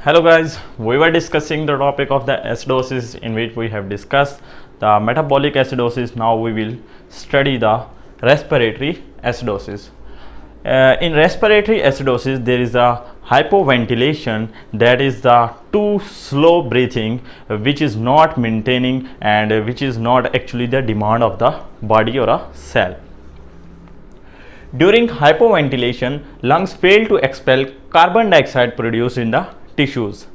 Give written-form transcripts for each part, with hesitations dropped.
Hello guys, we were discussing the topic of the acidosis, in which we have discussed the metabolic acidosis. Now we will study the respiratory acidosis. In respiratory acidosis, there is a hypoventilation, that is the too slow breathing, which is not maintaining and which is not actually the demand of the body or a cell. During hypoventilation, lungs fail to expel carbon dioxide produced in the tissues.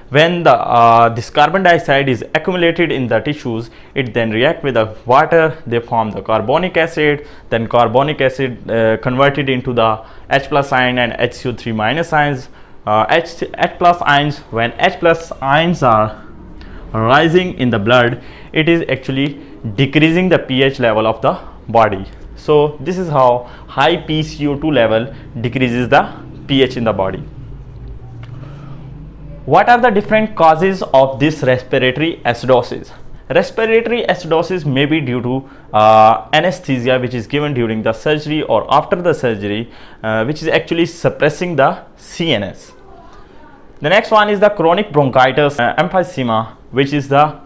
When this carbon dioxide is accumulated in the tissues, it then react with the water. They form the carbonic acid. Then carbonic acid converted into the H plus ion and HCO3 minus ions. H plus ions. When H plus ions are rising in the blood, it is actually decreasing the pH level of the body. So this is how high PCO2 level decreases the pH in the body. What are the different causes of this respiratory acidosis? Respiratory acidosis may be due to anesthesia, which is given during the surgery or after the surgery, which is actually suppressing the CNS. The next one is the chronic bronchitis, emphysema, which is the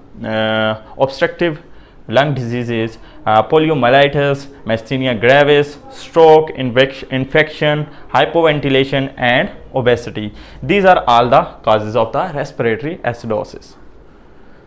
obstructive lung diseases, poliomyelitis, myasthenia gravis, stroke, infection, hypoventilation and obesity. These are all the causes of the respiratory acidosis.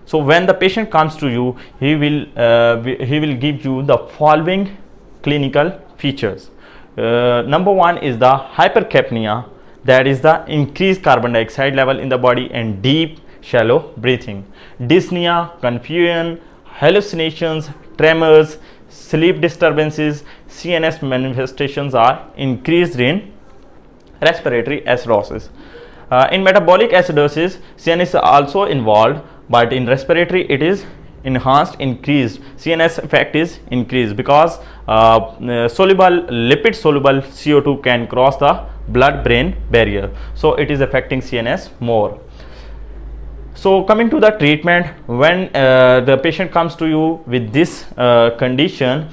So when the patient comes to you, he will give you the following clinical features. Number one is the hypercapnia, that is the increased carbon dioxide level in the body and deep shallow breathing. Dyspnea, confusion, hallucinations, tremors, sleep disturbances, CNS manifestations are increased in respiratory acidosis. In metabolic acidosis, CNS is also involved, but in respiratory it is enhanced, increased. CNS effect is increased because lipid soluble CO2 can cross the blood brain barrier, so it is affecting CNS more. So coming to the treatment, when the patient comes to you with this condition,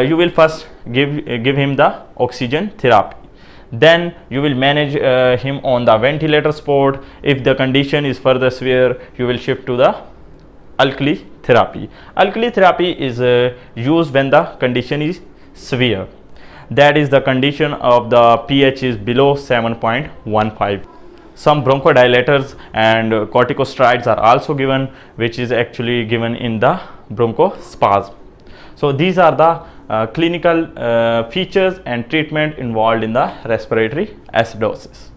you will first give him the oxygen therapy. Then you will manage him on the ventilator support. If the condition is further severe, you will shift to the alkali therapy. Alkali therapy is used when the condition is severe. That is the condition of the pH is below 7.15. Some bronchodilators and corticosteroids are also given, which is actually given in the bronchospasm. So these are the clinical features and treatment involved in the respiratory acidosis.